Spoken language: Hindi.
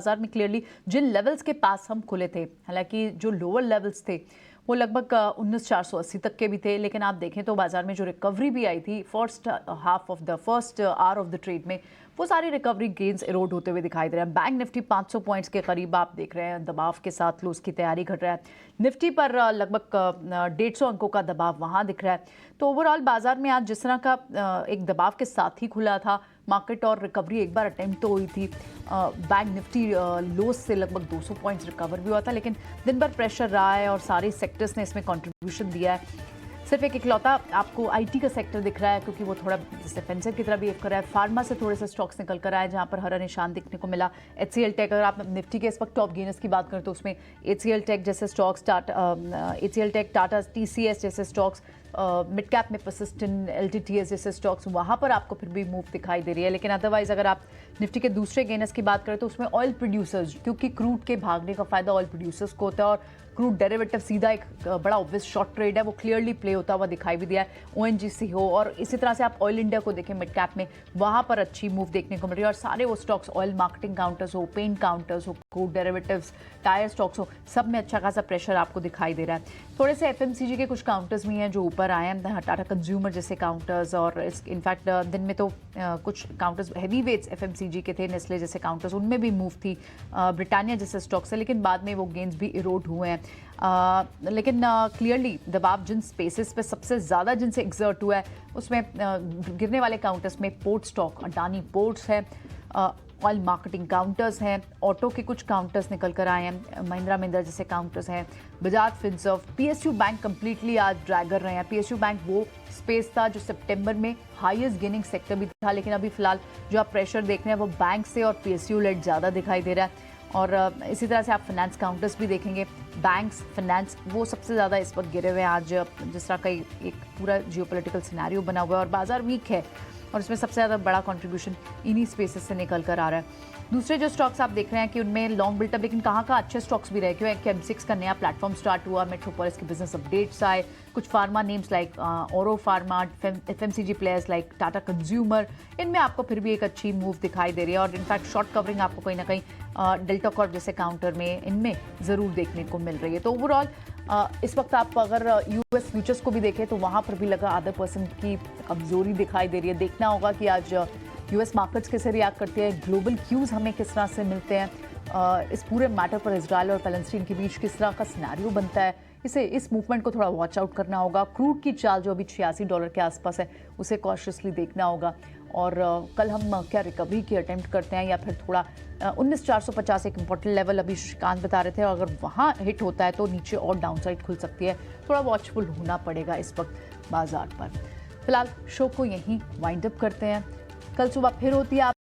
बाजार में क्लियरली जिन लेवल्स के पास हम खुले थे, हालांकि जो लोअर लेवल्स थे वो लगभग 19,480 तक के भी थे, लेकिन आप देखें तो बाजार में जो रिकवरी भी आई थी first hour of the trade में, वो सारी रिकवरी गेन्स एरोड होते हुए दिखाई दे रहे हैं। बैंक निफ्टी 500 पॉइंट्स के करीब आप देख रहे हैं दबाव के साथ क्लोज की तैयारी घट रहा है। निफ्टी पर लगभग 150 अंकों का दबाव वहां दिख रहा है। तो ओवरऑल बाजार में आज जिस तरह का एक दबाव के साथ ही खुला था मार्केट और रिकवरी एक बार अटेम्प्ट तो हुई थी। बैंक निफ्टी लोस से लगभग 200 पॉइंट्स रिकवर भी हुआ था, लेकिन दिन भर प्रेशर रहा है और सारे सेक्टर्स ने इसमें कंट्रीब्यूशन दिया है। सिर्फ एक इकलौता आपको आईटी का सेक्टर दिख रहा है क्योंकि वो थोड़ा डिफेंसिव की तरह बिहेव कर रहा है। फार्मा से थोड़े से स्टॉक्स निकल कर आए जहां पर हरा निशान दिखने को मिला। HCL टेक, अगर आप निफ्टी के इस वक्त टॉप गेनर्स की बात करें तो उसमें HCL टेक जैसे स्टॉक्स, टाटा TCS जैसे स्टॉक्स, मिड कैप में परसिस्टेंट, LTTS जैसे स्टॉक्स, वहां पर आपको फिर भी मूव दिखाई दे रही है। लेकिन अदरवाइज अगर आप निफ्टी के दूसरे गेनर्स की बात करें तो उसमें ऑयल प्रोड्यूसर्स, क्योंकि क्रूड के भागने का फायदा ऑयल प्रोड्यूसर्स को होता है और क्रूड डेरिवेटिव सीधा एक बड़ा ऑब्वियस शॉर्ट ट्रेड है, वो क्लियरली प्ले होता हुआ दिखाई भी दिया है। ONGC हो और इसी तरह से आप ऑयल इंडिया को देखें मिड कैप में, वहां पर अच्छी मूव देखने को मिल रही है। और सारे वो स्टॉक्स, ऑयल मार्केटिंग काउंटर्स हो, पेंट काउंटर्स हो, क्रूड डेरिवेटिव्स, टायर स्टॉक्स हो, सब में अच्छा खासा प्रेशर आपको दिखाई दे रहा है। थोड़े से FMCG के कुछ काउंटर्स भी हैं जो ऊपर आए हैं, टाटा कंज्यूमर जैसे काउंटर्स, और इनफैक्ट दिन में तो कुछ काउंटर्स हैवी वेट्स FMCG के थे, नेस्ले जैसे काउंटर्स, उनमें भी मूव थी, ब्रिटानिया जैसे स्टॉक्स है, लेकिन बाद में वो गेंस भी इरोड हुए हैं। लेकिन क्लियरली दबाव जिन स्पेसेस पे सबसे ज़्यादा जिनसे एग्जर्ट हुआ है उसमें गिरने वाले काउंटर्स में पोर्ट स्टॉक, अडानी पोर्ट्स है, ऑयल मार्केटिंग काउंटर्स हैं, ऑटो के कुछ काउंटर्स निकल कर आए हैं, महिंद्रा जैसे काउंटर्स हैं, Bajaj Finserv, PSU bank completely आज ड्रैगर रहे हैं। PSU बैंक वो स्पेस था जो सितंबर में हाईएस्ट गेनिंग सेक्टर भी था, लेकिन अभी फिलहाल जो आप प्रेशर देख रहे हैं वो बैंक से और PSU लेड ज़्यादा दिखाई दे रहा है। और इसी तरह से आप फाइनेंस काउंटर्स भी देखेंगे, बैंक्स, फाइनेंस, वो सबसे ज़्यादा इस वक्त गिरे हुए हैं आज, जिस तरह का एक पूरा जियोपॉलिटिकल सिनेरियो बना हुआ है और बाजार वीक है और इसमें सबसे ज़्यादा बड़ा कंट्रीब्यूशन इन्हीं स्पेसेस से निकल कर आ रहा है। दूसरे जो स्टॉक्स आप देख रहे हैं कि उनमें लॉन्ग बिल्टअप, लेकिन कहाँ का अच्छे स्टॉक्स भी रहे, क्योंकि M6 का नया प्लेटफॉर्म स्टार्ट हुआ, मेट्रोपोलिस के बिजनेस अपडेट्स आए, कुछ फार्मा नेम्स लाइक ओरो pharma, FMCG players like Tata consumer, इनमें आपको फिर भी एक अच्छी मूव दिखाई दे रही है। और इनफैक्ट शॉर्ट कवरिंग आपको कहीं ना कहीं डेल्टा कॉर्प जैसे काउंटर में इनमें ज़रूर देखने को मिल रही है। तो ओवरऑल इस वक्त आप अगर US फ्यूचर्स को भी देखें तो वहाँ पर भी लगा आधा % की कमजोरी दिखाई दे रही है। देखना होगा कि आज US मार्केट्स कैसे रिएक्ट करते हैं, ग्लोबल क्यूज़ हमें किस तरह से मिलते हैं, इस पूरे मैटर पर इजराइल और पैलेस्टीन के बीच किस तरह का सिनेरियो बनता है, इस मूवमेंट को थोड़ा वॉच आउट करना होगा। क्रूड की चाल जो अभी $86 के आसपास है उसे कॉशियसली देखना होगा। और कल हम क्या रिकवरी की अटेम्प्ट करते हैं या फिर थोड़ा 19,450 एक इंपॉर्टेंट लेवल अभी श्रीकांत बता रहे थे, और अगर वहाँ हिट होता है तो नीचे और डाउनसाइड खुल सकती है। थोड़ा वॉचफुल होना पड़ेगा इस वक्त बाजार पर। फिलहाल शो को यहीं वाइंड अप करते हैं, कल सुबह फिर होती है